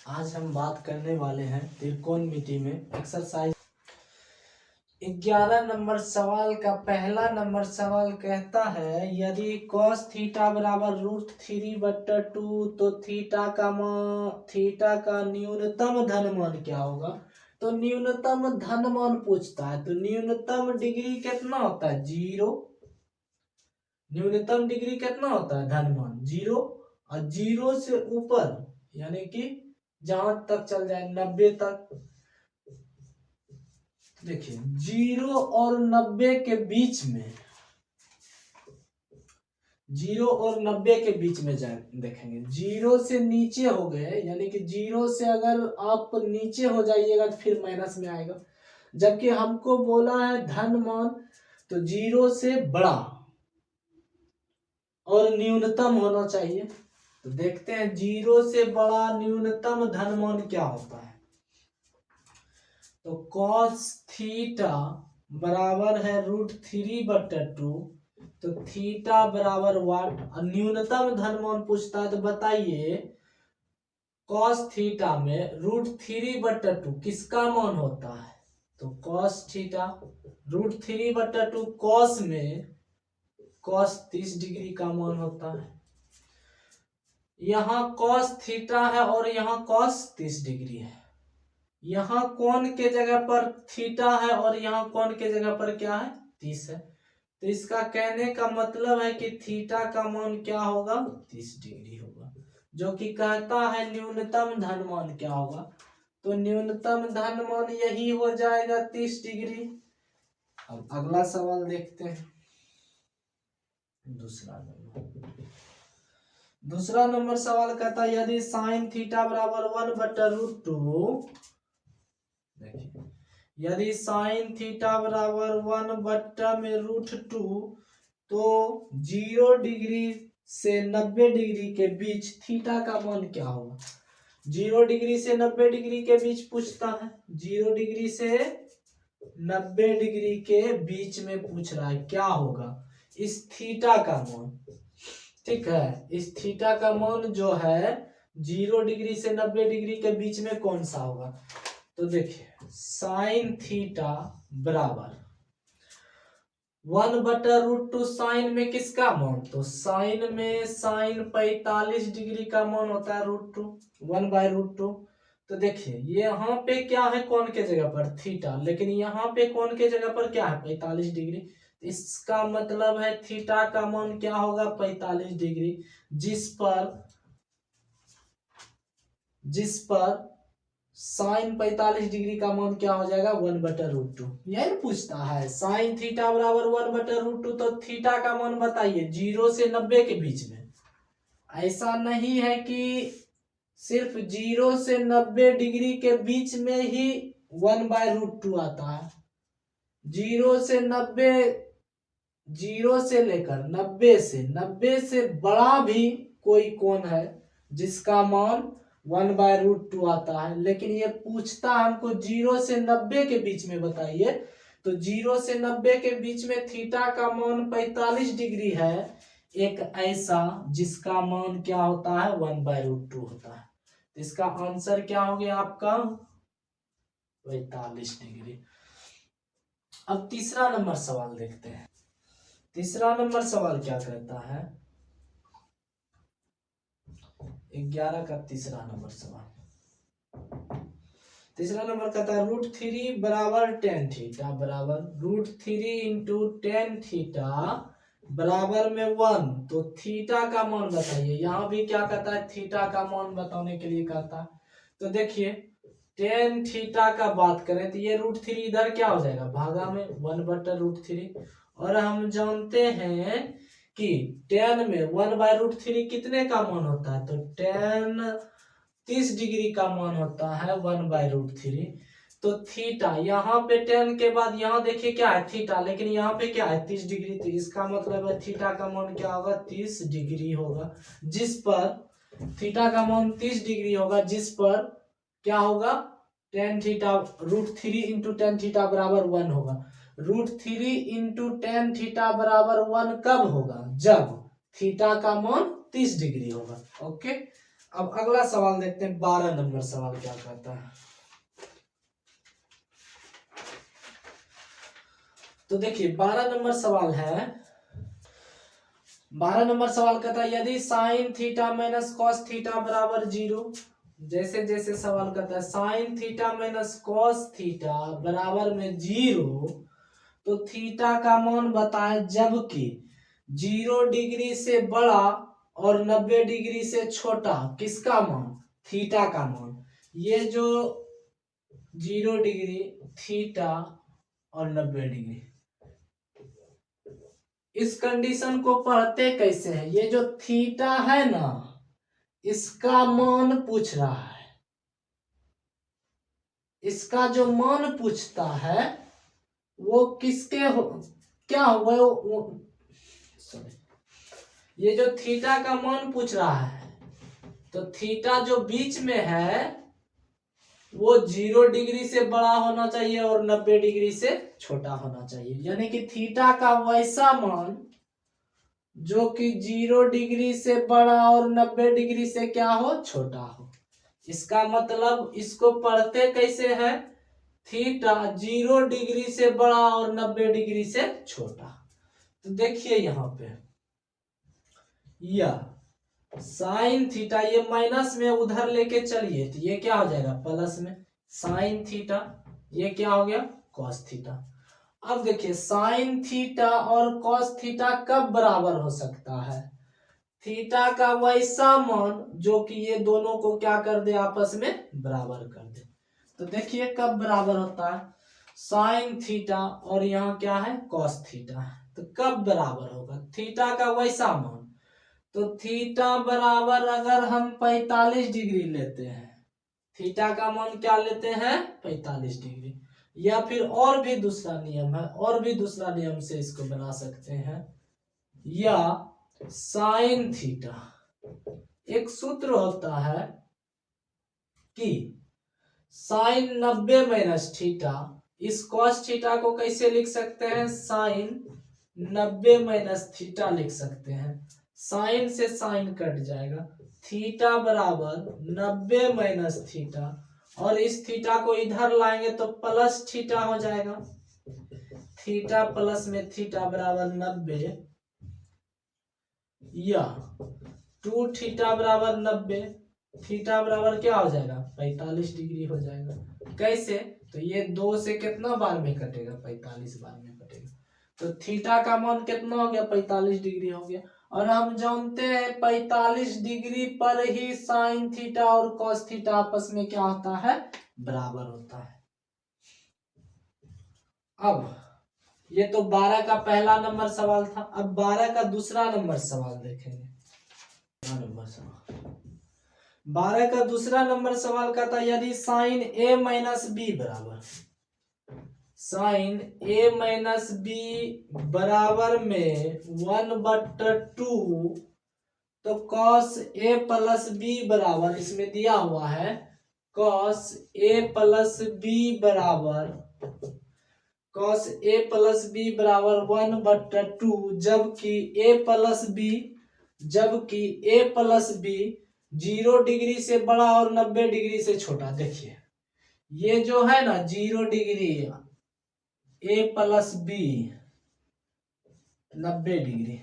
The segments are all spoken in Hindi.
आज हम बात करने वाले हैं त्रिकोणमिति में एक्सरसाइज 11 नंबर सवाल का पहला नंबर सवाल कहता है यदि cos थीटा बराबर √3/2 तो थीटा का न्यूनतम धन मान क्या होगा। तो न्यूनतम धन मान पूछता है तो न्यूनतम डिग्री कितना होता है 0। न्यूनतम डिग्री कितना होता है धन मान 0 और 0 से ऊपर यानी कि जहां तक चल जाए 90 तक। देखिए 0 और 90 के बीच में 0 और 90 के बीच में जाए देखेंगे 0 से नीचे हो गए यानी कि 0 से अगर आप नीचे हो जाइएगा तो फिर माइनस में आएगा। जबकि हमको बोला है धन मान तो 0 से बड़ा और न्यूनतम होना चाहिए। तो देखते हैं 0 से बड़ा न्यूनतम धन मान क्या होता है। तो cos थीटा बराबर है √3/2 तो थीटा बराबर वाट न्यूनतम धन मान पूछता है तो बताइए cos थीटा में √3/2 किसका मान होता है। तो cos थीटा √3/2 cos में cos 30 डिग्री का मान होता है। यहाँ cos थीटा है और यहाँ cos 30 डिग्री है। यहाँ कोण के जगह पर थीटा है और यहाँ कोण के जगह पर क्या है 30 है। तो इसका कहने का मतलब है कि थीटा का मान क्या होगा 30 डिग्री होगा जो कि कहता है न्यूनतम धन मान क्या होगा। तो न्यूनतम धन मान यही हो जाएगा 30 डिग्री। अब अगला सवाल देखते हैं। दूसरा नंबर सवाल कहता है यदि साइन थीटा बराबर 1/√2 देखिए यदि साइन थीटा बराबर 1/√2 तो 0 डिग्री से 90 डिग्री के बीच थीटा का मान क्या होगा। 0 डिग्री से 90 डिग्री के बीच पूछता है 0 डिग्री से 90 डिग्री के बीच में पूछ रहा है क्या होगा इस थीटा का मान। ठीक है इस थीटा का मान जो है 0 डिग्री से 90 डिग्री के बीच में कौन सा होगा। तो देखिए साइन थीटा बराबर 1/√2 साइन में किसका मान तो साइन में साइन 45 डिग्री का मान होता है √2 1/√2। तो देखिए ये यहाँ पे क्या है कोण के जगह पर थीटा लेकिन यहाँ पे कोण के जगह पर क्या है 45 डिग्री। इसका मतलब है थीटा का मान क्या होगा 45 डिग्री जिस पर साइन 45 डिग्री का मान क्या हो जाएगा 1/√2। यही पूछता है साइन थीटा बराबर 1/√2 तो थीटा का मान बताइए 0 से 90 के बीच में। ऐसा नहीं है कि सिर्फ 0 से 90 डिग्री के बीच में ही 1/√2 आता है। 0 से 90 0 से लेकर 90 से बड़ा भी कोई कोण है जिसका मान 1/√2 आता है। लेकिन ये पूछता है हमको 0 से 90 के बीच में बताइए। तो 0 से 90 के बीच में थीटा का मान 45 डिग्री है एक ऐसा जिसका मान क्या होता है 1/√2 होता है। तो इसका आंसर क्या हो गया आपका 45 डिग्री। अब तीसरा नंबर सवाल देखते हैं। तीसरा नंबर सवाल क्या कहता है 11 का तीसरा नंबर सवाल। तीसरा नंबर कहता है √3 बराबर tan थीटा बराबर √3 इंटू tan थीटा बराबर में 1 तो थीटा का मान बताइए। यहाँ भी क्या कहता है थीटा का मान बताने के लिए कहता है। तो देखिए tan थीटा का बात करें तो ये √3 इधर क्या हो जाएगा भागा में 1/√3 और हम जानते हैं कि tan में 1/√3 कितने का मान होता है। तो tan 30 डिग्री का मान होता है 1/√3। तो थीटा यहाँ पे tan के बाद यहाँ देखिए क्या है थीटा लेकिन यहाँ पे क्या है 30 डिग्री। तो इसका मतलब है थीटा का मान क्या होगा 30 डिग्री होगा जिस पर थीटा का मान 30 डिग्री होगा जिस पर क्या होगा tan theta √3 into tan theta बराबर 1 होगा। √3 इंटू tan थीटा बराबर 1 कब होगा जब थीटा का मान 30 डिग्री होगा। ओके अब अगला सवाल देखते हैं, 12 नंबर सवाल क्या कहता है। तो देखिए 12 नंबर सवाल है, 12 नंबर सवाल कहता है यदि sine theta minus cos theta बराबर 0, जैसे जैसे सवाल कहता है sine theta minus cos theta बराबर में 0, तो थीटा का मान बताएं जबकि 0 डिग्री से बड़ा और 90 डिग्री से छोटा किसका मान, थीटा का मान। ये जो 0 डिग्री, थीटा और 90 डिग्री, इस कंडीशन को पढ़ते कैसे हैं, ये जो थीटा है ना इसका मान पूछ रहा है, इसका जो मान पूछता है वो किसके हो, क्या वो सॉरी, ये जो थीटा का मान पूछ रहा है, तो थीटा जो बीच में है वो 0 डिग्री से बड़ा होना चाहिए और 90 डिग्री से छोटा होना चाहिए, यानी कि थीटा का वैसा मान जो कि 0 डिग्री से बड़ा और 90 डिग्री से क्या हो, छोटा हो। इसका मतलब इसको पढ़ते कैसे है, थीटा 0 डिग्री से बड़ा और 90 डिग्री से छोटा। तो देखिए यहाँ पे यह साइन थीटा, ये माइनस में उधर लेके चलिए तो ये क्या हो जाएगा प्लस में, साइन थीटा, ये क्या हो गया कॉस थीटा। अब देखिए साइन थीटा और कॉस थीटा कब बराबर हो सकता है, थीटा का वैसा मान जो कि ये दोनों को क्या कर दे, आपस में बराबर कर दे। तो देखिए कब बराबर होता है, साइन थीटा और यहाँ क्या है कॉस थीटा, तो कब बराबर होगा, थीटा का वैसा मान, तो थीटा बराबर अगर हम 45 डिग्री लेते हैं, थीटा का मान क्या लेते हैं 45 डिग्री, या फिर और भी दूसरा नियम है, और भी दूसरा नियम से इसको बना सकते हैं, या साइन थीटा, एक सूत्र होता है कि साइन 90 माइनस थीटा, इस कॉस थीटा को कैसे लिख सकते हैं, साइन 90 माइनस थीटा लिख सकते हैं, साइन से साइन कट जाएगा, थीटा बराबर 90 माइनस थीटा, और इस थीटा को इधर लाएंगे तो प्लस थीटा हो जाएगा, थीटा प्लस में थीटा बराबर 90, या 2 थीटा बराबर 90, थीटा बराबर क्या हो जाएगा 45 डिग्री हो जाएगा। कैसे, तो ये 2 से कितना बार में कटेगा, 45 बार में कटेगा, तो थीटा का मान कितना हो गया 45 डिग्री हो गया। और हम जानते हैं 45 डिग्री पर ही साइन थीटा और कॉस थीटा आपस में क्या होता है, बराबर होता है। अब ये तो 12 का पहला नंबर सवाल था, अब 12 का दूसरा नंबर सवाल देखेंगे। 12 का दूसरा नंबर सवाल का था यदि साइन ए माइनस बी बराबर, साइन ए माइनस बी बराबर में 1/2, तो कॉस ए प्लस बी बराबर, इसमें दिया हुआ है कॉस ए प्लस बी बराबर, कॉस ए प्लस बी बराबर 1/2, जबकि ए प्लस बी, जबकि ए प्लस बी 0 डिग्री से बड़ा और 90 डिग्री से छोटा। देखिए ये जो है ना 0 डिग्री, ए प्लस बी 90 डिग्री,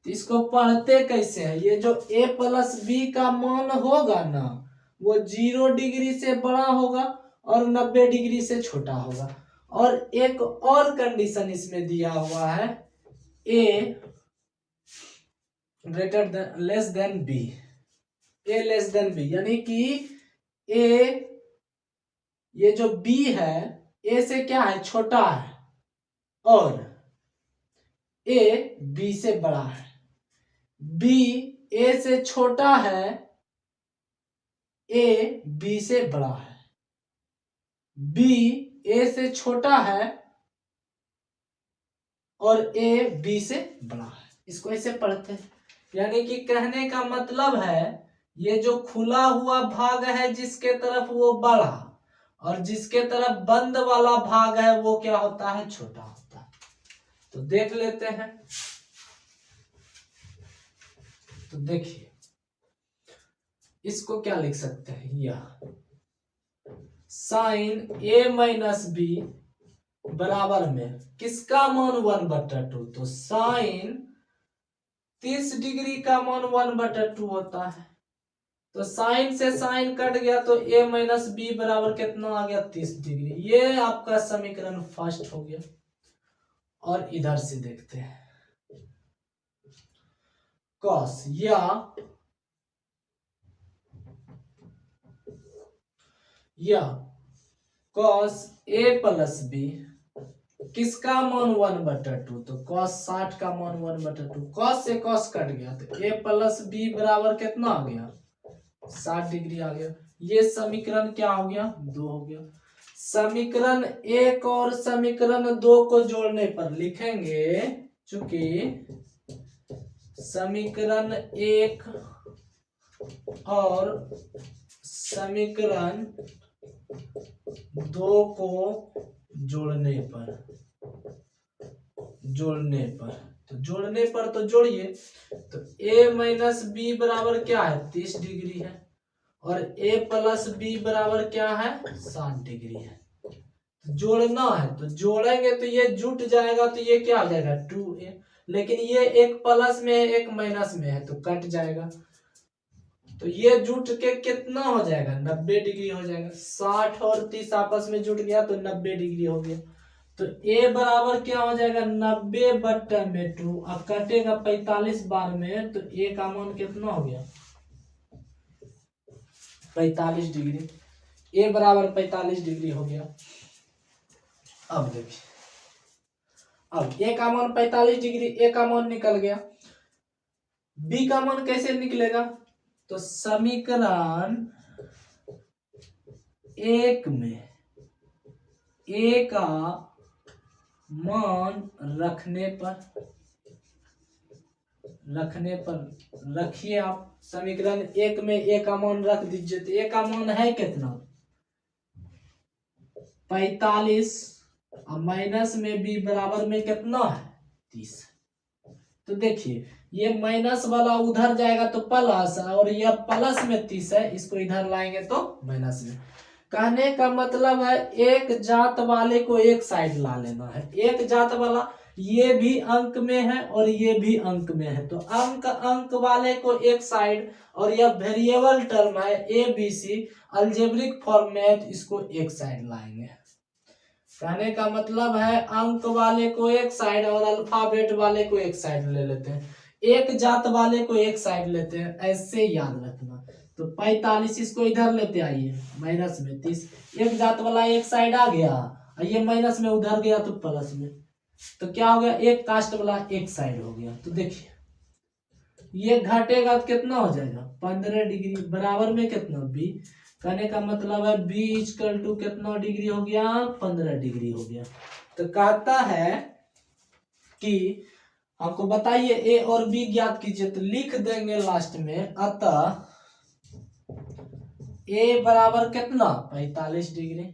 तो इसको पढ़ते कैसे है, ये जो ए प्लस बी का मान होगा ना वो 0 डिग्री से बड़ा होगा और 90 डिग्री से छोटा होगा। और एक और कंडीशन इसमें दिया हुआ है, A greater than less than B, A less than B, यानी कि ए, ये जो बी है ए से क्या है छोटा है और ए बी से बड़ा है, बी ए से छोटा है, ए बी से बड़ा है, बी ए से छोटा है और ए बी से बड़ा है। इसको ऐसे पढ़ते हैं, यानी कि कहने का मतलब है ये जो खुला हुआ भाग है जिसके तरफ वो बड़ा, और जिसके तरफ बंद वाला भाग है वो क्या होता है छोटा होता है। तो देख लेते हैं, तो देखिए इसको क्या लिख सकते हैं, यह साइन ए माइनस बी बराबर में किसका मान 1/2, तो साइन 30 डिग्री का मान 1/2 होता है। तो साइन से साइन कट गया तो a माइनस बी बराबर कितना आ गया, 30 डिग्री। ये आपका समीकरण फर्स्ट हो गया। और इधर से देखते हैं कॉस या कॉस a प्लस बी किसका मान 1/2, तो कॉस 60 का मान 1/2। कॉस से कॉस कट गया तो a प्लस बी बराबर कितना आ गया, 60 डिग्री आ गया। ये समीकरण क्या हो गया, 2 हो गया। समीकरण 1 और समीकरण 2 को जोड़ने पर लिखेंगे, चूंकि समीकरण 1 और समीकरण 2 को जोड़ने पर तो जोड़िए, तो a माइनस बी बराबर क्या है, 30 डिग्री है, और a प्लस बी बराबर क्या है, 60 डिग्री है। तो जोड़ना है तो जोड़ेंगे तो ये जुट जाएगा, तो ये क्या हो जाएगा 2a, लेकिन ये एक प्लस में है एक माइनस में है तो कट जाएगा। तो ये जुट के कितना हो जाएगा, 90 डिग्री हो जाएगा। 60 और 30 आपस में जुट गया तो 90 डिग्री हो गया। तो a बराबर क्या हो जाएगा, 90/2। अब कटेगा 45 बार में, तो a का मान कितना हो गया, 45 डिग्री। a बराबर 45 डिग्री हो गया। अब देखिए, अब a का मान 45 डिग्री, a का मान निकल गया। b का मान कैसे निकलेगा, तो समीकरण 1 में a का मान रखने पर रखिए आप। समीकरण 1 में a का मान रख दीजिए, तो a का मान है कितना, 45, और माइनस में b बराबर में कितना है, 30। तो देखिए ये माइनस वाला उधर जाएगा तो प्लस, और यह प्लस में 30 है, इसको इधर लाएंगे तो माइनस में। कहने का मतलब है एक जात वाले को एक साइड ला लेना है। एक जात वाला ये भी अंक में है और ये भी अंक में है, तो अंक वाले को एक साइड, और यह वेरिएबल टर्म है A B C, algebraic format, इसको एक साइड लाएंगे। कहने का मतलब है अंक वाले को एक साइड और अल्फाबेट वाले को एक साइड ले लेते हैं, एक जात वाले को एक साइड लेते हैं, ऐसे याद रखना। तो 45 इसको इधर लेते आइए, माइनस में 30, एक जात वाला एक साइड आ गया, ये माइनस में उधर गया तो प्लस में, तो क्या हो गया, एक कास्ट वाला एक साइड हो गया। तो देखिए ये घटेगा तो कितना हो जाएगा, 15 डिग्री, बराबर में कितना b। कहने का मतलब है b इक्वल टू कितना डिग्री हो गया, 15 डिग्री हो गया। तो कहता है कि आपको बताइए a और b ज्ञात कीजिए, तो लिख देंगे लास्ट में, अतः a बराबर कितना 45 डिग्री,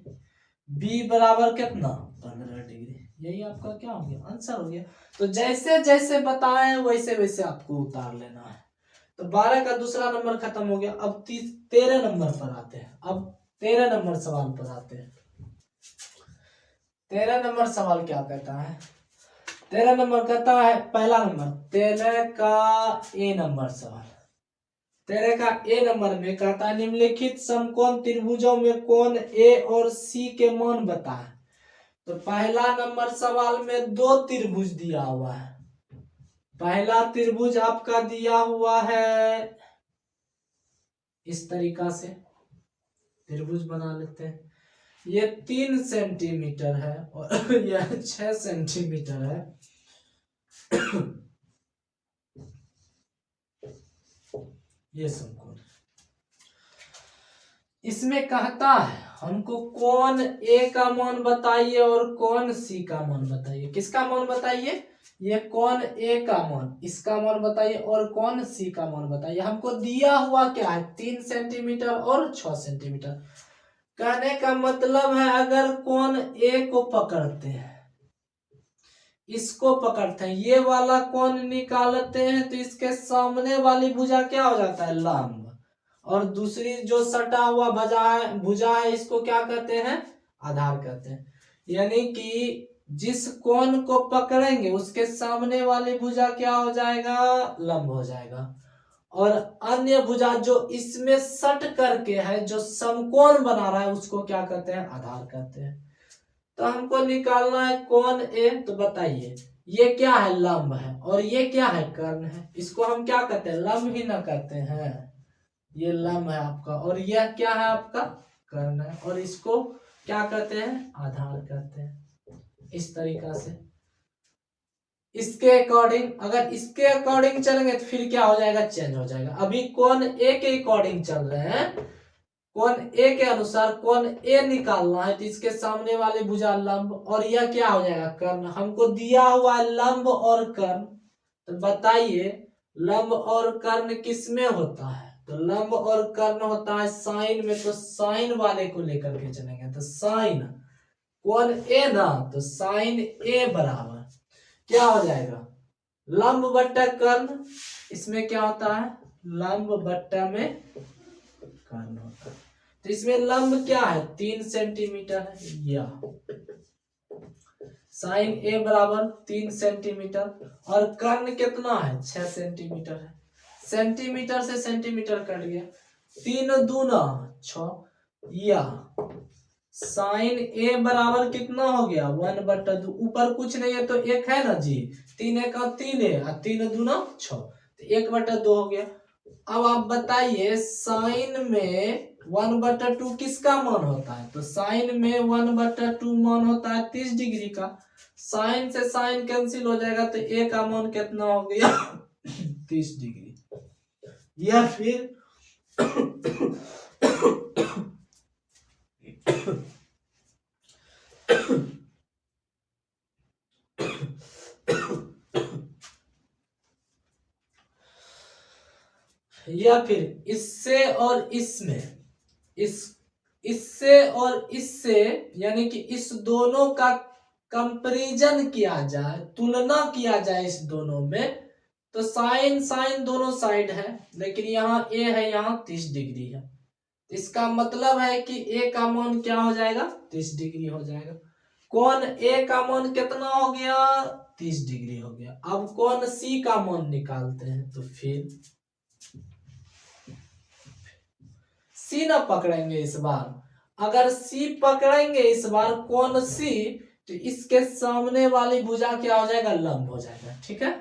b बराबर कितना 15 डिग्री। यही आपका क्या हो गया, आंसर हो गया। तो जैसे जैसे बताएं वैसे वैसे आपको उतार लेना है। तो 12 का दूसरा नंबर खत्म हो गया। अब 13 नंबर पर आते हैं। अब 13 नंबर सवाल पर आते हैं। 13 नंबर सवाल क्या कहता है, 13 नंबर कहता है, पहला नंबर 13 का ए नंबर सवाल, 13 का ए नंबर में कहता है निम्नलिखित समकोण त्रिभुजों में कोण ए और सी के मान बताएं। तो पहला नंबर सवाल में दो त्रिभुज दिया हुआ है। पहला त्रिभुज आपका दिया हुआ है इस तरीका से, त्रिभुज बना लेते हैं। ये 3 सेंटीमीटर है और यह 6 सेंटीमीटर है। ये समकोण, इसमें कहता है हमको कोण ए का मान बताइए और कोण सी का मान बताइए। किसका मान बताइए, ये कोण ए का मान, इसका मान बताइए, और कोण सी का मान बताइए। हमको दिया हुआ क्या है, 3 सेंटीमीटर और 6 सेंटीमीटर। कहने का मतलब है अगर कोण ए को पकड़ते हैं, इसको पकड़ते हैं, ये वाला कोण निकालते हैं, तो इसके सामने वाली भुजा क्या हो जाता है, लंब, और दूसरी जो सटा हुआ भुजा है इसको क्या कहते हैं, आधार कहते हैं। यानी कि जिस कोण को पकड़ेंगे उसके सामने वाली भुजा क्या हो जाएगा, लंब हो जाएगा। और अन्य भुजा जो इसमें सट करके है, जो समकोण बना रहा है, उसको क्या कहते हैं, आधार कहते हैं। तो हमको निकालना है कोण ए। तो बताइए ये क्या है, लंब है, और ये क्या है, कर्ण है। इसको हम क्या कहते हैं, लंब ही ना कहते हैं। ये लंब है आपका, और यह क्या है आपका, कर्ण है, और इसको क्या कहते हैं, आधार कहते हैं। इस तरीका से इसके अकॉर्डिंग, अगर इसके अकॉर्डिंग चलेंगे तो फिर क्या हो जाएगा, चेंज हो जाएगा। अभी कोण ए के अकॉर्डिंग चल रहे हैं, कोण ए के अनुसार कोण ए निकालना है, तो इसके सामने वाले भुजा लंब, और यह क्या हो जाएगा, कर्ण। हमको दिया हुआ है लंब और कर्ण, तो बताइए लंब और कर्ण किस में होता है, तो लंब और कर्ण होता है साइन में। तो साइन वाले को लेकर के चलेंगे, तो साइन कोण ए ना, तो साइन ए बराबर क्या हो जाएगा, लंब बट्टा कर्ण। इसमें क्या होता है, लंब बट्टा में कर्ण होता है। तो इसमें लंब क्या है, 3 सेंटीमीटर है, या साइन ए बराबर 3 सेंटीमीटर, और कर्ण कितना है, 6 सेंटीमीटर है। सेंटीमीटर से सेंटीमीटर कट गया, 3 दूना 6, या साइन ए बराबर कितना हो गया, 1/2। ऊपर कुछ नहीं है तो एक है ना जी, 3 एक 3 है, और 3 दूना 6, तो 1/2 हो गया। अब आप बताइए साइन में 1/2 किसका मान होता है, तो साइन में 1/2 मान होता है 30 डिग्री का। साइन से साइन कैंसिल हो जाएगा, तो ए का मान कितना हो गया 30 डिग्री। या फिर या फिर इससे और इसमें, इससे और इससे, यानी कि इस दोनों का कंपैरिजन किया जाए, तुलना किया जाए इस दोनों में, तो साइन साइन दोनों साइड है, लेकिन यहाँ ए है, यहाँ 30 डिग्री है। इसका मतलब है कि ए का मान क्या हो जाएगा, 30 डिग्री हो जाएगा। कोण ए का मान कितना हो गया, 30 डिग्री हो गया। अब कोण सी का मान निकालते हैं, तो फिर सी ना पकड़ेंगे इस बार। अगर सी पकड़ेंगे इस बार कोण सी, तो इसके सामने वाली भुजा क्या हो जाएगा, लंब हो जाएगा, ठीक है।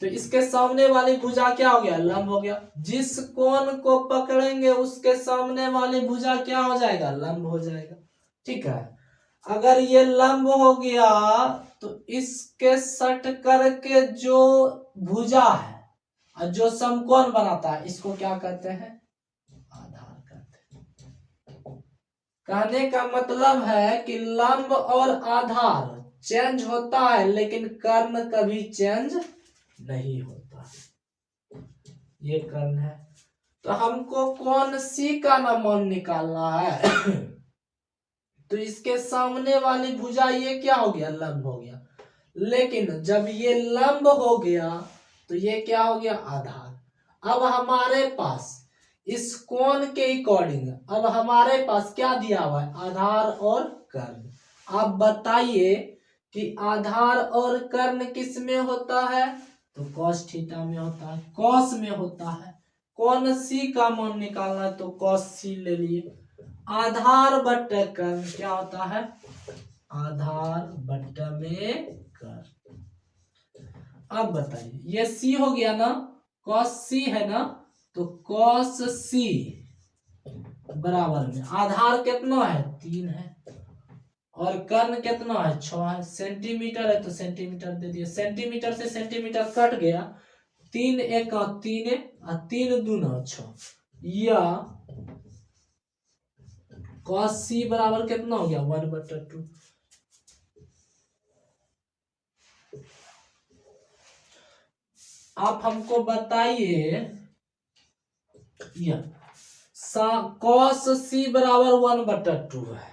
तो इसके सामने वाली भुजा क्या हो गया, लंब हो गया। जिस कोण को पकड़ेंगे उसके सामने वाली भुजा क्या हो जाएगा, लंब हो जाएगा, ठीक है। अगर ये लंब हो गया तो इसके सट करके जो भुजा है और जो समकोण बनाता है, इसको क्या कहते हैं, आधार कहते हैं। कहने का मतलब है कि लंब और आधार चेंज होता है, लेकिन कर्ण कभी चेंज नहीं होता। ये कर्ण है। तो हमको कोण सी का ना मान निकालना है तो इसके सामने वाली भुजा ये क्या हो गया, लंब हो गया। लेकिन जब ये लंब हो गया तो ये क्या हो गया, आधार। अब हमारे पास इस कोण के अकॉर्डिंग अब हमारे पास क्या दिया हुआ है, आधार और कर्ण। आप बताइए कि आधार और कर्ण किस में होता है, तो cos थीटा में होता है, cos में होता है। कोण सी का मान निकालना है, तो cos सी ले लिए। आधार बट्टा कर्ण क्या होता है, आधार बट्टा में कर्ण। अब बताइए ये सी हो गया ना, cos सी है ना, तो cos सी बराबर में आधार कितना है, 3 है, और कर्ण कितना है, 6 है। सेंटीमीटर है तो सेंटीमीटर दे दिया, सेंटीमीटर से सेंटीमीटर कट गया, 3 एक 3 और 3 दूना 6, या cos सी बराबर कितना हो गया, 1/2। आप हमको बताइए cos सी बराबर 1/2 है,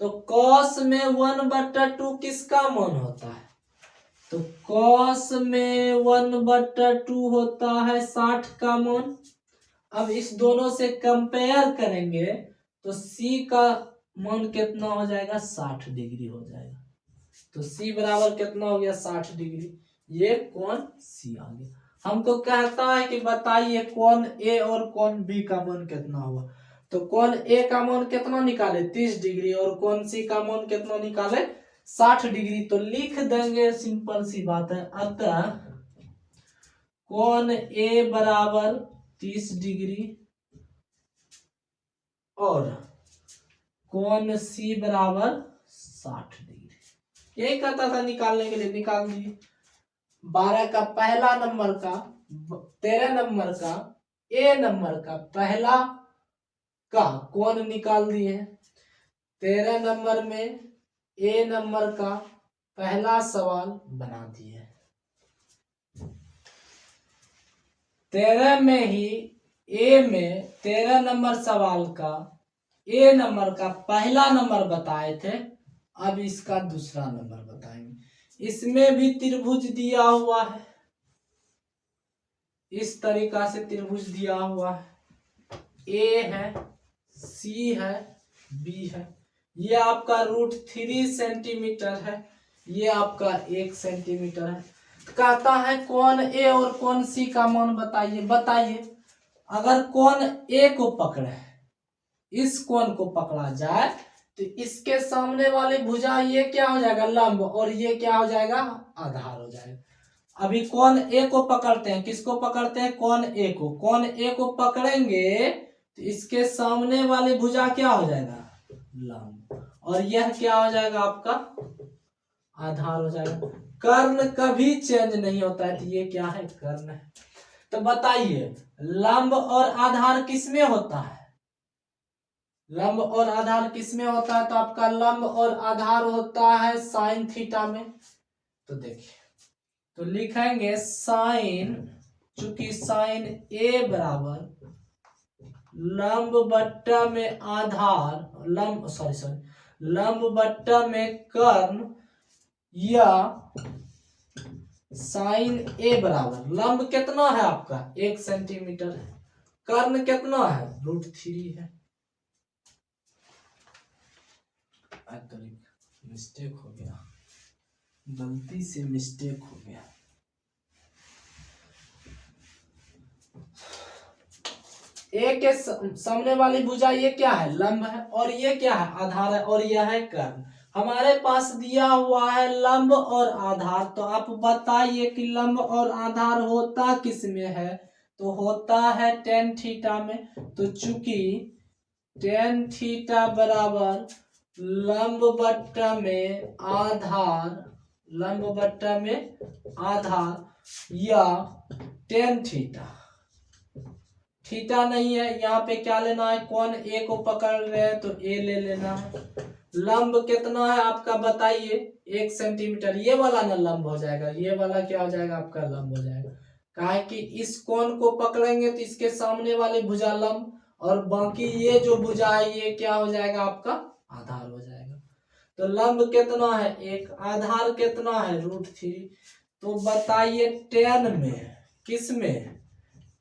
तो cos में 1/2 किसका मान होता है, तो cos में 1/2 होता है 60 का मान, अब इस दोनों से कंपेयर करेंगे तो C का मान कितना हो जाएगा, 60 डिग्री हो जाएगा। तो C बराबर कितना हो गया, 60 डिग्री। ये कोण C आ गया। हमको कहता है कि बताइए कोण A और कोण B का मान कितना हुआ। तो कोण A का मान कितना निकाले, 30 डिग्री, और कोण C का मान कितना निकाले, 60 डिग्री। तो लिख देंगे, सिंपल सी बात है। अतः कोण A बराबर 30 डिग्री और कोण C बराबर 60 डिग्री। यही कहता था निकालने के लिए, निकाल दिए। 12 का पहला नंबर का, 13 नंबर का, A नंबर का पहला का कोण निकाल दिए। 13 नंबर में A नंबर का पहला सवाल बना दिए। 13 में ही A में 13 नंबर सवाल का A नंबर का पहला नंबर बताए थे। अब इसका दूसरा नंबर बताएंगे। इसमें भी त्रिभुज दिया हुआ है, इस तरीका से त्रिभुज दिया हुआ है। A है, C है, B है। ये आपका √3 सेंटीमीटर है, ये आपका 1 सेंटीमीटर है। कहता है कोण A और कोण C का मान बताइए। बताइए, अगर कोण A को पकड़े, इस कोण को पकड़ा जाए तो इसके सामने वाली भुजा ये क्या हो जाएगा, लंब, और ये क्या हो जाएगा, आधार हो जाएगा। अभी कोण A को पकड़ते हैं, किसको पकड़ते हैं, कोण A को। कोण A को पकड़ेंगे तो इसके सामने वाली भुजा क्या हो जाएगा, लंब, और यह क्या हो जाएगा, आपका आधार हो जाएगा। कर्ण कभी चेंज नहीं होता है, तो ये क्या है, कर्ण है। तो बताइए, लंब और आधार किसमें होता है, लंब और आधार किसमें होता है, तो आपका लंब और आधार होता है साइन थीटा में। तो देखिए, तो लिखेंगे साइन, चूंकि साइन A बराबर लंब बट्टा में आधार, लंब बट्टा में कर्ण, या साइन A बराबर लंब कितना है आपका, 1 सेंटीमीटर है, कर्ण कितना है, √3 है। मिस्टेक हो गया, गलती से मिस्टेक हो गया। A के सामने वाली भुजा ये क्या है, लंब है, और ये क्या है, आधार है, और यह है कर्ण। हमारे पास दिया हुआ है लंब और आधार। तो आप बताइए कि लंब और आधार होता किस में है, तो होता है tan थीटा में। तो चूंकि tan थीटा बराबर लंब बट्टा में आधार, लंब बट्टा में आधार, या tan थीटा, थीटा नहीं है, यहाँ पे क्या लेना है, कोण A को पकड़ रहे हैं तो A ले लेना है। लंब कितना है आपका, बताइए, 1 सेंटीमीटर। ये वाला ना लंब हो जाएगा, ये वाला क्या हो जाएगा, आपका लंब हो जाएगा। काहे कि इस कोण को पकड़ेंगे तो इसके सामने वाली भुजा लंब, और बाकी ये जो भुजा है ये क्या हो जाएगा, आपका आधार हो जाएगा। तो लंब कितना है 1, आधार कितना है √3। तो बताइए tan में, किस में,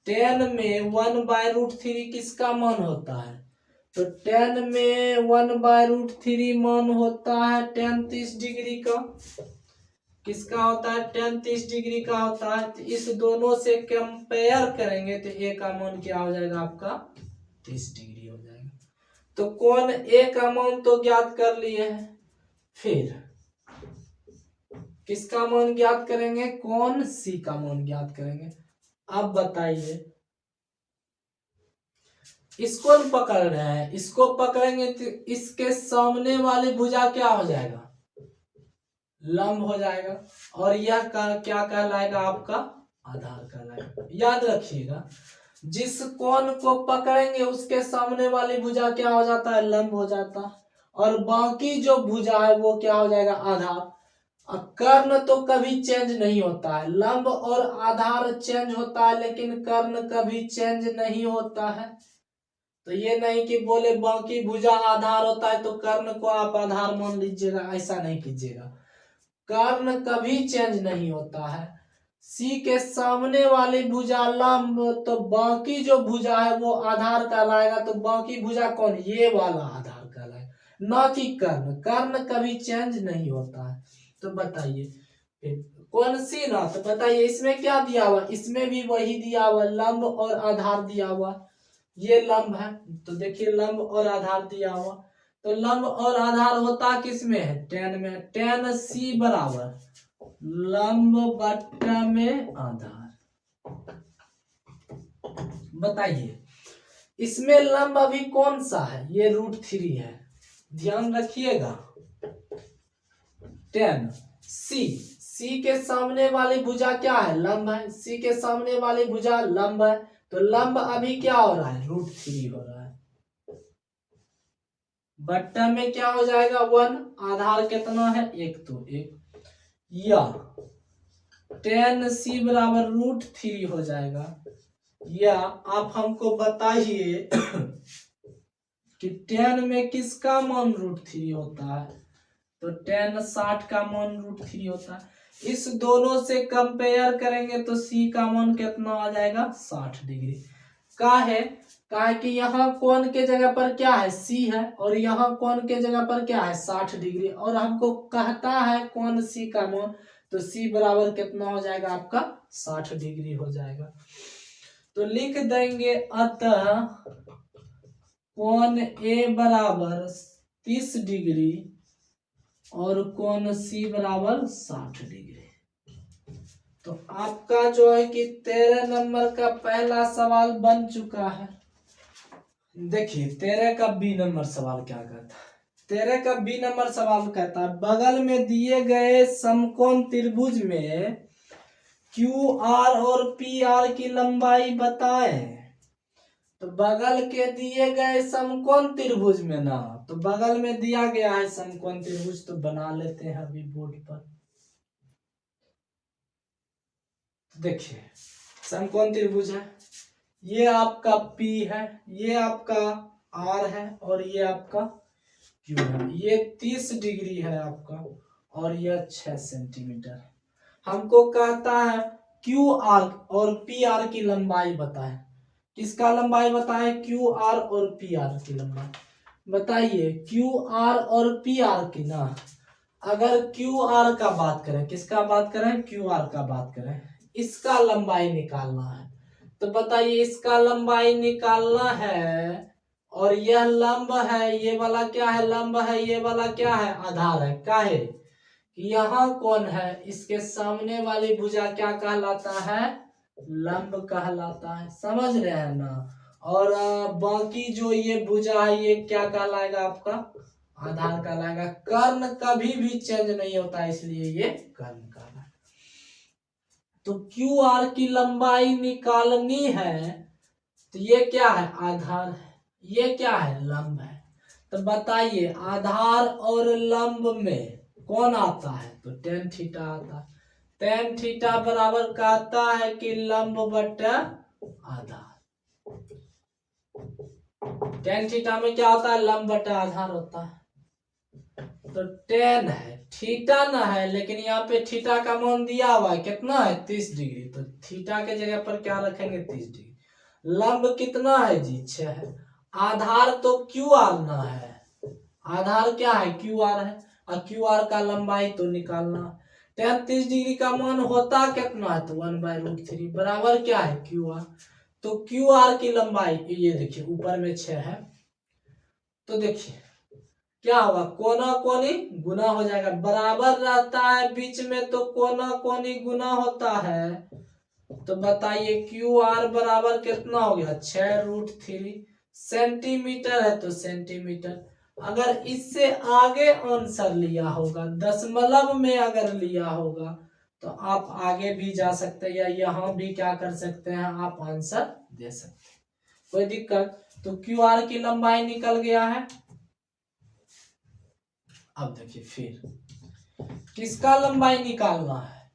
tan में 1/√3 किसका मान होता है, तो tan में 1/√3 मान होता है tan 30 डिग्री का। किसका होता है, tan 30 डिग्री का होता है। तो इस दोनों से कंपेयर करेंगे तो A का मान क्या हो जाएगा, आपका 30 डिग्री हो जाएगा। तो कोण A का मान तो ज्ञात कर लिए हैं, फिर किसका मान ज्ञात करेंगे, कोण C का मान ज्ञात करेंगे। अब बताइए, इसको पकड़ रहे हैं, इसको पकड़ेंगे तो इसके सामने वाली भुजा क्या हो जाएगा, लंब हो जाएगा, और यह क्या कहलाएगा, आपका आधार कहलाएगा। याद रखिएगा, जिस कोण को पकड़ेंगे उसके सामने वाली भुजा क्या हो जाता है, लंब हो जाता है, और बाकी जो भुजा है वो क्या हो जाएगा, आधार। कर्ण तो कभी चेंज नहीं होता है, लंब और आधार चेंज होता है, लेकिन कर्ण कभी चेंज नहीं होता है। तो ये नहीं कि बोले बाकी भुजा आधार होता है तो कर्ण को आप आधार मान लीजिएगा, ऐसा नहीं कीजिएगा। कर्ण कभी चेंज नहीं होता है, सी के सामने वाली भुजा लंब, तो बाकी जो भुजा है वो आधार कहलाएगा। तो बाकी भुजा कौन, ये वाला आधार कहलाएगा, ना कि कर्ण। कर्ण कभी चेंज नहीं होता है। तो बताइए कौन सी ना, तो बताइए इसमें क्या दिया हुआ, इसमें भी वही दिया हुआ, लंब और आधार दिया हुआ। ये लंब है, तो देखिए लंब और आधार दिया हुआ। तो लंब और आधार होता किसमें है, टेन में। टेन सी बराबर लंब बट्टा में आधार। बताइए इसमें लंब अभी कौन सा है, ये √3 है, ध्यान रखिएगा। टेन सी के सामने वाली भुजा क्या है, लंब है। सी के सामने वाली भुजा लंब है, तो लंब अभी क्या हो रहा है, √3 हो रहा है। बट्टा में क्या हो जाएगा 1, आधार कितना है 1, तो 1, या टेन सी बराबर √3 हो जाएगा। या आप हमको बताइए कि टेन में किसका मान √3 होता है, तो टेन 60 का मान √3 होता है। इस दोनों से कंपेयर करेंगे तो सी का मान कितना आ जाएगा, 60 डिग्री का है। कि यहाँ कोण के जगह पर क्या है, सी है, और यहाँ कोण के जगह पर क्या है, 60 डिग्री, और हमको कहता है कोण सी का मान, तो सी बराबर कितना हो जाएगा आपका 60 डिग्री हो जाएगा। तो लिख देंगे अतः कोण ए बराबर 30 डिग्री और कोण सी बराबर 60 डिग्री। तो आपका जो है कि 13 नंबर का पहला सवाल बन चुका है। देखिए 13 का बी नंबर सवाल क्या कहता है। 13 का बी नंबर सवाल कहता है बगल में दिए गए समकोण त्रिभुज में क्यू आर और पी आर की लंबाई बताएं। तो बगल के दिए गए समकोण त्रिभुज में ना, तो बगल में दिया गया है समकोण त्रिभुज, तो बना लेते हैं अभी बोर्ड पर। देखिए समकोण त्रिभुज है, ये आपका P है, ये आपका R है, और ये आपका Q है। ये 30 डिग्री है आपका, और यह 6 सेंटीमीटर। हमको कहता है QR और PR की लंबाई बताएं। किसका लंबाई बताएं, QR और PR की लंबाई बताइए। QR और PR की ना, अगर QR का बात करें, किसका बात करें, QR का बात करें, इसका लंबाई निकालना है। तो बताइए इसका लंबाई निकालना है, और यह लंब है, ये वाला क्या है, लंब है, ये वाला क्या है, आधार है। काहे यहाँ कौन है, इसके सामने वाली भुजा क्या कहलाता है, लंब कहलाता है। समझ रहे हैं ना। और बाकी जो ये भुजा है ये क्या कहलाएगा आपका, आधार कहलाएगा। कर्ण कभी भी चेंज नहीं होता, इसलिए ये कर्ण कहलाएगा। तो क्यू आर की लंबाई निकालनी है, तो ये क्या है, आधार है, ये क्या है, लंब है। तो बताइए आधार और लंब में कौन आता है, तो टेन थीटा आता है। टेन थीटा बराबर कहता है कि लंब बटा आधार। टेन थीटा में क्या होता है, लंब बटा आधार होता है। तो टेन है, थीटा ना है, लेकिन यहाँ पे थीटा का मान दिया हुआ है कितना है, 30 डिग्री। तो थीटा के जगह पर क्या रखेंगे, 30 डिग्री। लंब कितना है जी, 6 है। आधार तो क्यू आर ना है, आधार क्या है, क्यू आर है, और क्यू आर का लंबाई तो निकालना। 30 डिग्री का मान होता कितना है, तो 1/√3 बराबर क्या है, क्यू आर। तो क्यू आर की लंबाई ये देखिए ऊपर में 6 है, तो देखिए क्या होगा, कोना कोनी गुना हो जाएगा, बराबर रहता है बीच में, तो कोना कोनी गुना होता है। तो बताइए क्यू आर बराबर कितना हो गया, 6√3 सेंटीमीटर है, तो सेंटीमीटर। अगर इससे आगे आंसर लिया होगा, दशमलव में अगर लिया होगा, तो आप आगे भी जा सकते हैं, या यहाँ भी क्या कर सकते हैं, आप आंसर दे सकते हैं, कोई दिक्कत। तो क्यू आर की लंबाई निकल गया है। अब देखिए फिर किसका लंबाई निकालना है,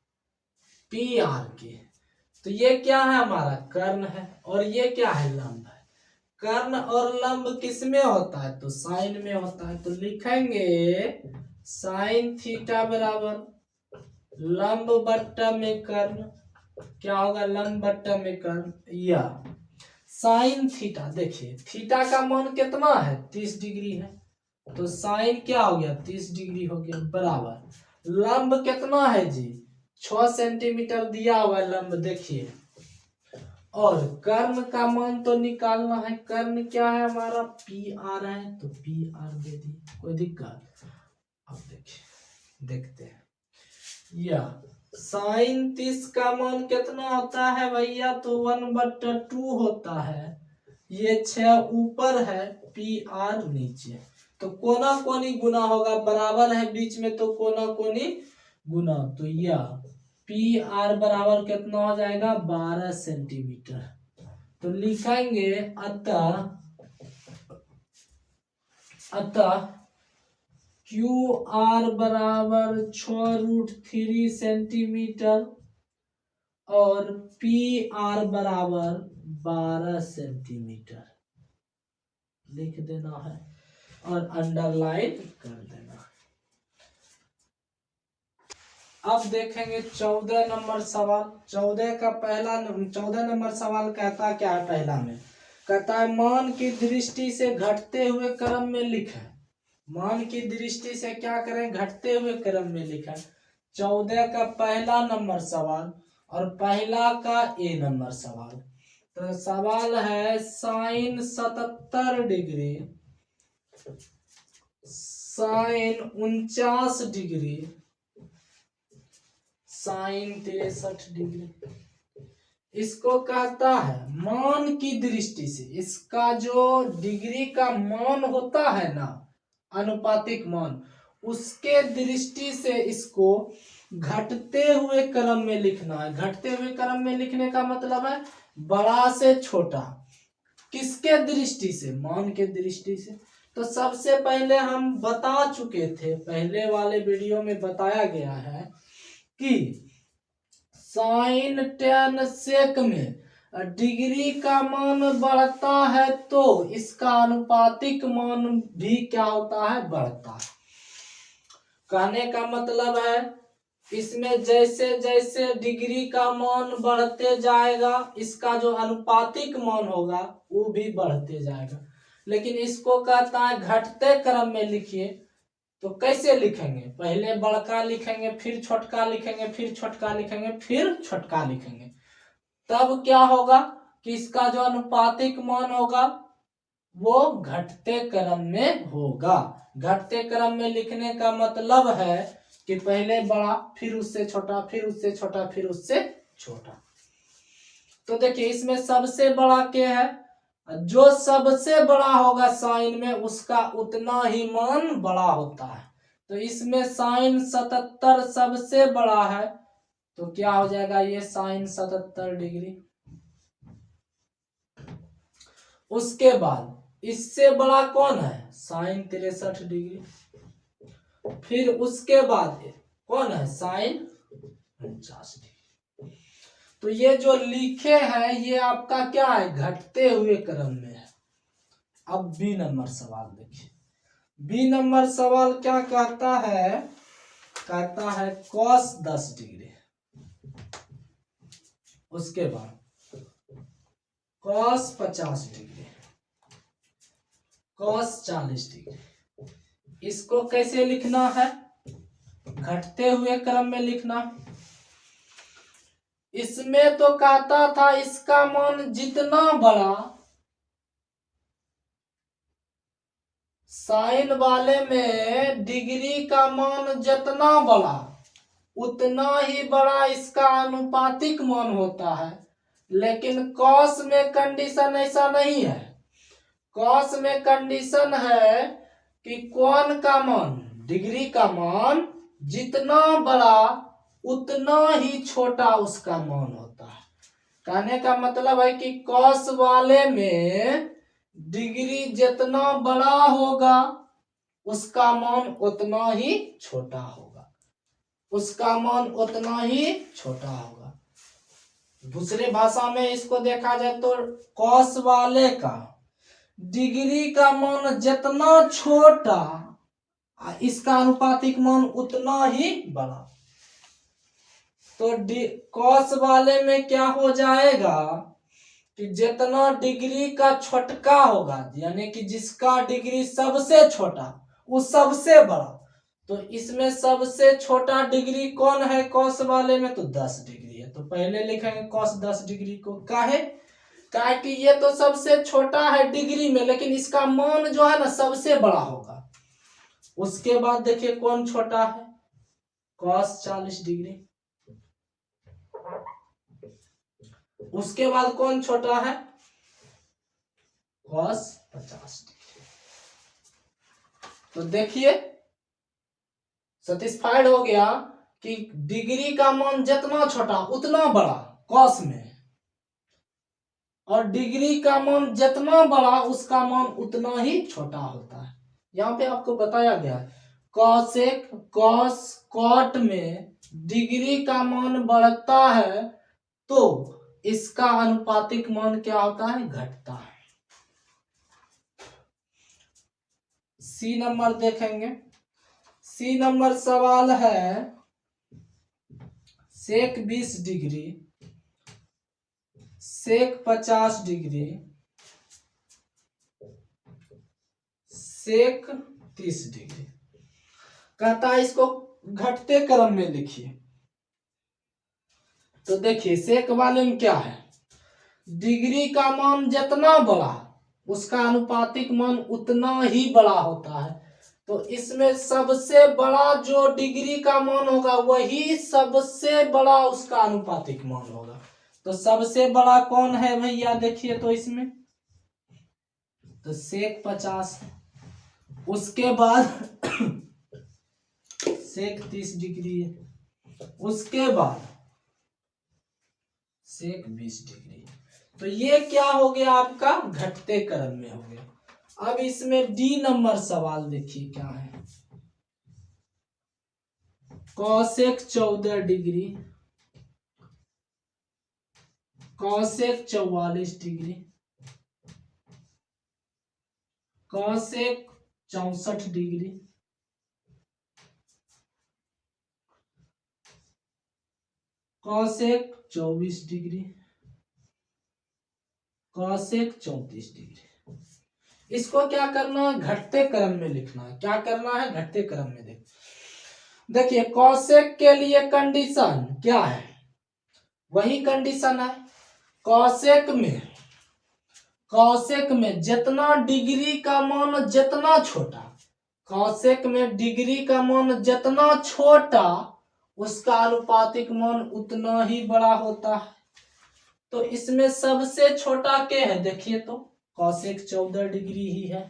पी आर की। तो ये क्या है, हमारा कर्ण है, और ये क्या है, लंब है। कर्ण और लंब किस में होता है, तो साइन में होता है। तो लिखेंगे साइन थीटा बराबर लंब बट्टा में कर्ण, क्या होगा, लंब बट्टा में कर्ण, या साइन थीटा। देखिए थीटा का मान कितना है, 30 डिग्री है, तो साइन क्या हो गया, 30 डिग्री हो गया, बराबर लंब कितना है जी, 6 सेंटीमीटर दिया हुआ है लंब। देखिए और कर्ण का मान तो निकालना है, कर्ण क्या है हमारा, पी आर है, तो पी आर दे दी, कोई दिक्कत। अब देखिए देखते हैं, या साइन 30 का मान कितना होता है भैया, तो 1/2 होता है, ये 6 ऊपर है, पी आर नीचे, तो कोना कोनी गुना होगा, बराबर है बीच में तो कोना कोनी गुना, तो यह पी आर बराबर कितना हो जाएगा, 12 सेंटीमीटर। तो लिखेंगे अतः क्यू आर बराबर 6√3 सेंटीमीटर और पी आर बराबर 12 सेंटीमीटर लिख देना है और अंडरलाइन कर देना है। अब देखेंगे 14 नंबर सवाल। 14 नंबर सवाल कहता क्या है, पहला में कहता है मान की दृष्टि से घटते हुए क्रम में लिखें। मान की दृष्टि से क्या करें, घटते हुए क्रम में लिखें। 14 का पहला नंबर सवाल और पहला का ए नंबर सवाल। तो सवाल है sine 77 degree, sine 49 degree, sine 63 degree. इसको कहता है मान की दृष्टि से, इसका जो डिग्री का मान होता है ना, अनुपातिक मान, उसके दृष्टि से इसको घटते हुए क्रम में लिखना है। घटते हुए क्रम में लिखने का मतलब है बड़ा से छोटा, किसके दृष्टि से, मान के दृष्टि से। तो सबसे पहले हम बता चुके थे, पहले वाले वीडियो में बताया गया है कि साइन 10 सेक में डिग्री का मान बढ़ता है तो इसका अनुपातिक मान भी क्या होता है, बढ़ता है। कहने का मतलब है इसमें जैसे जैसे डिग्री का मान बढ़ते जाएगा, इसका जो अनुपातिक मान होगा वो भी बढ़ते जाएगा। लेकिन इसको कहता है घटते क्रम में लिखिए। तो कैसे लिखेंगे, पहले बड़का लिखेंगे, फिर छोटका लिखेंगे, फिर छोटका लिखेंगे, फिर छोटका लिखेंगे। तब क्या होगा कि इसका जो अनुपातिक मान होगा वो घटते क्रम में होगा। घटते क्रम में लिखने का मतलब है कि पहले बड़ा, फिर उससे छोटा, फिर उससे छोटा, फिर उससे छोटा। तो देखिए इसमें सबसे बड़ा क्या है, जो सबसे बड़ा होगा साइन में उसका उतना ही मान बड़ा होता है। तो इसमें साइन 77 सबसे बड़ा है, तो क्या हो जाएगा, ये साइन 77 डिग्री। उसके बाद इससे बड़ा कौन है, साइन 63 डिग्री। फिर उसके बाद कौन है, साइन 49 डिग्री। तो ये जो लिखे हैं ये आपका क्या है, घटते हुए क्रम में है। अब बी नंबर सवाल देखिए। बी नंबर सवाल क्या कहता है, कहता है cos 10 डिग्री, उसके बाद cos 50 डिग्री, cos 40 डिग्री। इसको कैसे लिखना है, घटते हुए क्रम में लिखना। इसमें तो कहता था इसका मान जितना बड़ा, साइन वाले में डिग्री का मान जितना बड़ा उतना ही बड़ा इसका अनुपातिक मान होता है। लेकिन कॉस में कंडीशन ऐसा नहीं है। कॉस में कंडीशन है कि कोण का मान, डिग्री का मान जितना बड़ा उतना ही छोटा उसका मान होता है। कहने का मतलब है कि कॉस वाले में डिग्री जितना बड़ा होगा उसका मान उतना ही छोटा होगा, उसका मान उतना ही छोटा होगा। दूसरे भाषा में इसको देखा जाए तो कॉस वाले का डिग्री का मान जितना छोटा, इसका अनुपातिक मान उतना ही बड़ा। तो कॉस वाले में क्या हो जाएगा कि जितना डिग्री का छोटका होगा, यानी कि जिसका डिग्री सबसे छोटा वो सबसे बड़ा, तो इसमें सबसे छोटा डिग्री कौन है कॉस वाले में, तो 10 डिग्री है। तो पहले लिखेंगे कॉस 10 डिग्री को, काहे कि ये तो सबसे छोटा है डिग्री में, लेकिन इसका मान जो है ना सबसे बड़ा होगा। उसके बाद देखिए कौन छोटा है, कॉस 40 डिग्री। उसके बाद कौन छोटा है, कॉस 50 डिग्री। तो देखिए सेटिस्फाइड हो गया कि डिग्री का मान जितना छोटा उतना बड़ा कॉस में, और डिग्री का मान जितना बड़ा उसका मान उतना ही छोटा होता है। यहाँ पे आपको बताया गया कॉसेक कॉस कॉट में डिग्री का मान बढ़ता है तो इसका अनुपातिक मान क्या होता है, घटता है। सी नंबर देखेंगे। सी नंबर सवाल है सेक 20 डिग्री, सेक 50 डिग्री, सेक 30 डिग्री। कहता है इसको घटते क्रम में लिखिए। तो देखिए सेक वाले में क्या है, डिग्री का मान जितना बड़ा उसका अनुपातिक मान उतना ही बड़ा होता है। तो इसमें सबसे बड़ा जो डिग्री का मान होगा वही सबसे बड़ा उसका अनुपातिक मान होगा। तो सबसे बड़ा कौन है भैया, देखिए तो इसमें तो सेक 50 है। उसके बाद सेक 30 डिग्री है। उसके बाद सेक 20 डिग्री। तो ये क्या हो गया आपका, घटते क्रम में हो गया। अब इसमें डी नंबर सवाल देखिए क्या है, cosec 14 degree, cosec 44 degree, cosec 64 degree, cosec 24 degree, cosec 34 degree. इसको क्या करना है, घटते क्रम में लिखना है। क्या करना है, घटते क्रम में देखिए कॉसेक के लिए कंडीशन क्या है, वही कंडीशन है। कॉसेक में जितना डिग्री का मान जितना छोटा, कॉसेक में डिग्री का मान जितना छोटा उसका अनुपातिक मान उतना ही बड़ा होता है। तो इसमें सबसे छोटा क्या है, देखिए तो कॉसेक 14 डिग्री ही है।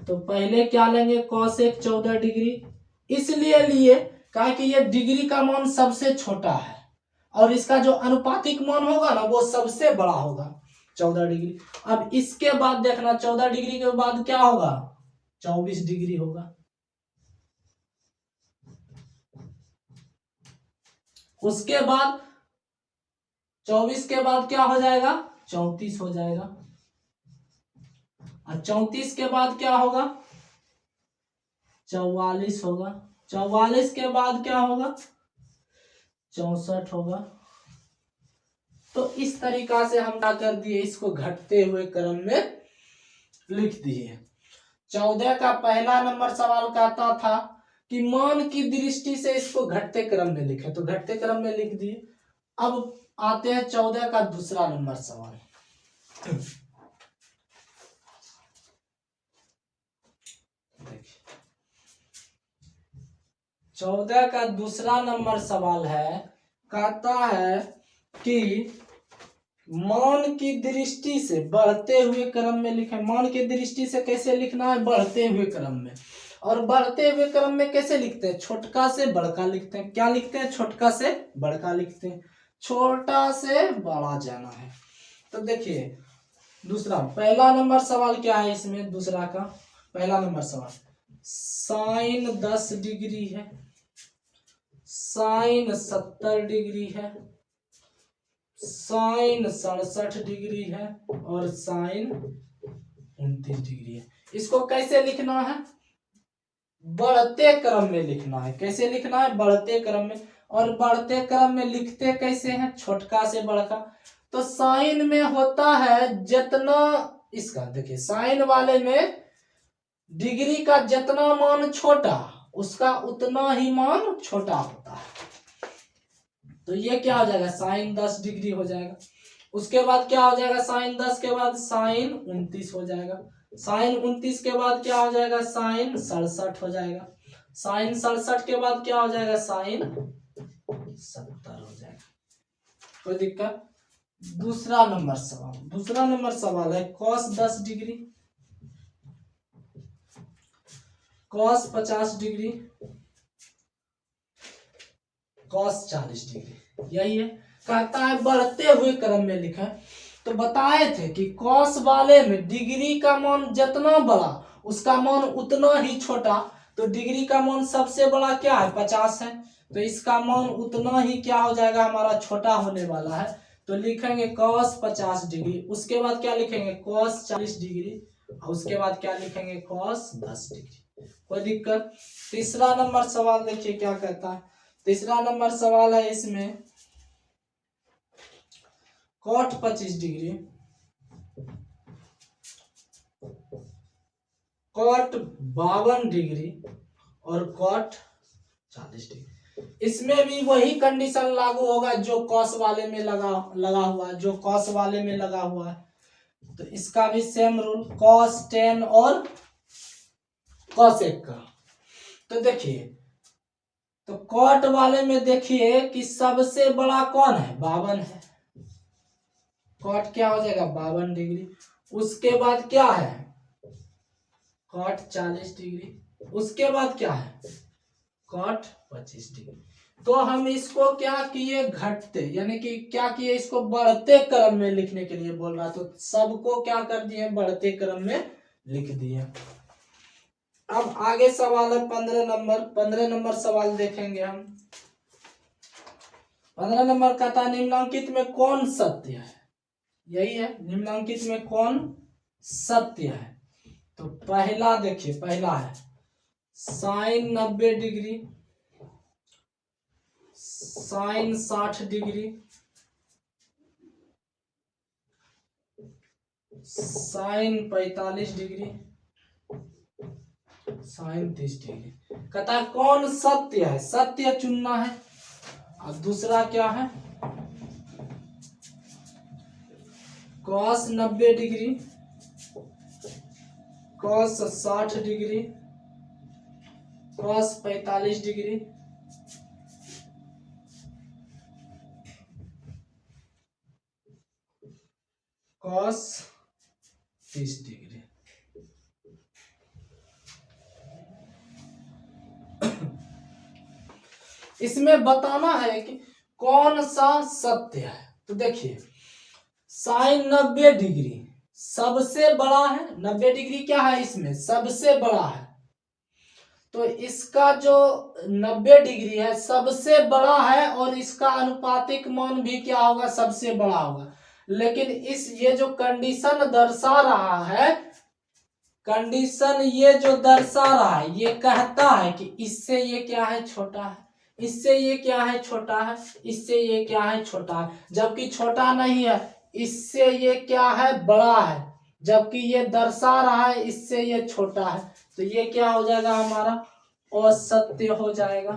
तो पहले क्या लेंगे, कॉसेक 14 डिग्री इसलिए लिए कहा कि ये डिग्री का मान सबसे छोटा है और इसका जो अनुपातिक मान होगा ना वो सबसे बड़ा होगा 14 डिग्री। अब इसके बाद देखना 14 डिग्री के बाद क्या होगा, 24 डिग्री होगा। उसके बाद 24 के बाद क्या हो जाएगा, 34 हो जाएगा। और 34 के बाद क्या होगा, 44 होगा। 44 के बाद क्या होगा, 64 होगा। तो इस तरीका से हम क्या कर दिए, इसको घटते हुए क्रम में लिख दिए। 14 का पहला नंबर सवाल कहता था कि मान की दृष्टि से इसको घटते क्रम में लिखे, तो घटते क्रम में लिख दिए। अब आते हैं 14 का दूसरा नंबर सवाल। देखिए 14 का दूसरा नंबर सवाल है, कहता है कि मान की दृष्टि से बढ़ते हुए क्रम में लिखे। मान की दृष्टि से कैसे लिखना है, बढ़ते हुए क्रम में। और बढ़ते हुए क्रम में कैसे लिखते हैं, छोटका से बड़का लिखते हैं। क्या लिखते हैं, छोटका से बड़का लिखते हैं। छोटा से बड़ा जाना है। तो देखिए दूसरा पहला नंबर सवाल क्या है, इसमें दूसरा का पहला नंबर सवाल साइन 10 डिग्री है, साइन 70 डिग्री है, साइन 67 डिग्री है और साइन 29 डिग्री है। इसको कैसे लिखना है, बढ़ते क्रम में लिखना है। कैसे लिखना है, बढ़ते क्रम में। और बढ़ते क्रम में लिखते कैसे हैं, छोटका से बड़का। तो साइन में होता है जितना, इसका देखिए साइन वाले में डिग्री का जितना मान छोटा उसका उतना ही मान छोटा होता है। तो ये क्या हो जाएगा, साइन 10 डिग्री हो जाएगा। उसके बाद क्या हो जाएगा, साइन 10 के बाद साइन 29 हो जाएगा। साइन 29 के बाद क्या हो जाएगा, साइन 67 हो जाएगा। साइन 67 के बाद क्या हो जाएगा, साइन 70 हो जाएगा। कोई दिक्कत। दूसरा नंबर सवाल है cos 10 degree, cos 50 degree, cos 40 degree. यही है, कहता है बढ़ते हुए क्रम में लिखा। तो बताए थे कि कॉस वाले में डिग्री का मान जितना बड़ा उसका मान उतना ही छोटा। तो डिग्री का मान सबसे बड़ा क्या है, 50 है। तो इसका मान उतना ही क्या हो जाएगा, हमारा छोटा होने वाला है। तो लिखेंगे कॉस 50 डिग्री। उसके बाद क्या लिखेंगे, कॉस 40 डिग्री। और उसके बाद क्या लिखेंगे, कॉस 10 डिग्री। कोई दिक्कत। तीसरा नंबर सवाल देखिए क्या कहता है। तीसरा नंबर सवाल है इसमें कॉट 25 डिग्री, कॉट 52 डिग्री और कॉट 40 डिग्री। इसमें भी वही कंडीशन लागू होगा जो कॉस वाले में लगा हुआ है, जो कॉस वाले में लगा हुआ है। तो इसका भी सेम रूल, कॉस 10 और कॉस 1 का। तो देखिए, तो कॉट वाले में देखिए कि सबसे बड़ा कौन है, 52 है। कॉट क्या हो जाएगा, 52 डिग्री। उसके बाद क्या है, कॉट 40 डिग्री। उसके बाद क्या है, कॉट 25 डिग्री। तो हम इसको क्या किए, घटते यानी कि क्या किए, इसको बढ़ते क्रम में लिखने के लिए बोल रहा। तो सबको क्या कर दिए, बढ़ते क्रम में लिख दिए। अब आगे सवाल है 15 नंबर। 15 नंबर सवाल देखेंगे हम। 15 नंबर कहता है निम्नलिखित में कौन सत्य है। यही है, निम्नलिखित में कौन सत्य है। तो पहला देखिए, पहला है sine 90 degree, sine 60 degree, sine 45 degree, sine 30 degree. कहता है कौन सत्य है, सत्य चुनना है। और दूसरा क्या है, cos 90 degree, cos 60 degree, cos 45 degree, cos 30 degree. इसमें बताना है कि कौन सा सत्य है। तो देखिए साइन 90 डिग्री सबसे बड़ा है। 90 डिग्री क्या है, इसमें सबसे बड़ा है। तो इसका जो 90 डिग्री है सबसे बड़ा है और इसका अनुपातिक मान भी क्या होगा, सबसे बड़ा होगा। लेकिन ये जो कंडीशन दर्शा रहा है, कंडीशन ये जो दर्शा रहा है, ये कहता है कि इससे ये क्या है, छोटा है। इससे ये क्या है, छोटा है। इससे ये क्या है, छोटा है। जबकि छोटा नहीं है, इससे ये क्या है, बड़ा है। जबकि ये दर्शा रहा है इससे ये छोटा है। तो ये क्या हो जाएगा, हमारा असत्य हो जाएगा।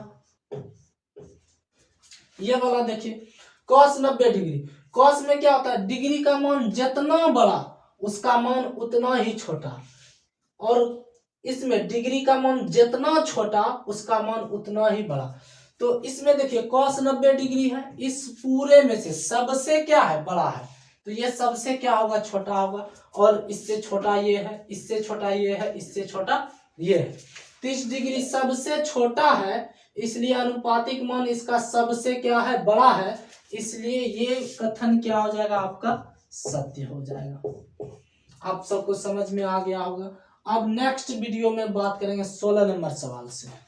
ये वाला देखिए कॉस 90 डिग्री। कॉस में क्या होता है, डिग्री का मान जितना बड़ा उसका मान उतना ही छोटा। और इसमें डिग्री का मान जितना छोटा उसका मान उतना ही बड़ा। तो इसमें देखिए कॉस 90 डिग्री है, इस पूरे में से सबसे क्या है, बड़ा है। तो ये सबसे क्या होगा, छोटा होगा। और इससे छोटा ये है, इससे छोटा ये है, इससे छोटा ये है। 30 डिग्री सबसे छोटा है, इसलिए अनुपातिक मान इसका सबसे क्या है, बड़ा है। इसलिए ये कथन क्या हो जाएगा, आपका सत्य हो जाएगा। आप सबको समझ में आ गया होगा। अब नेक्स्ट वीडियो में बात करेंगे 16 नंबर सवाल से।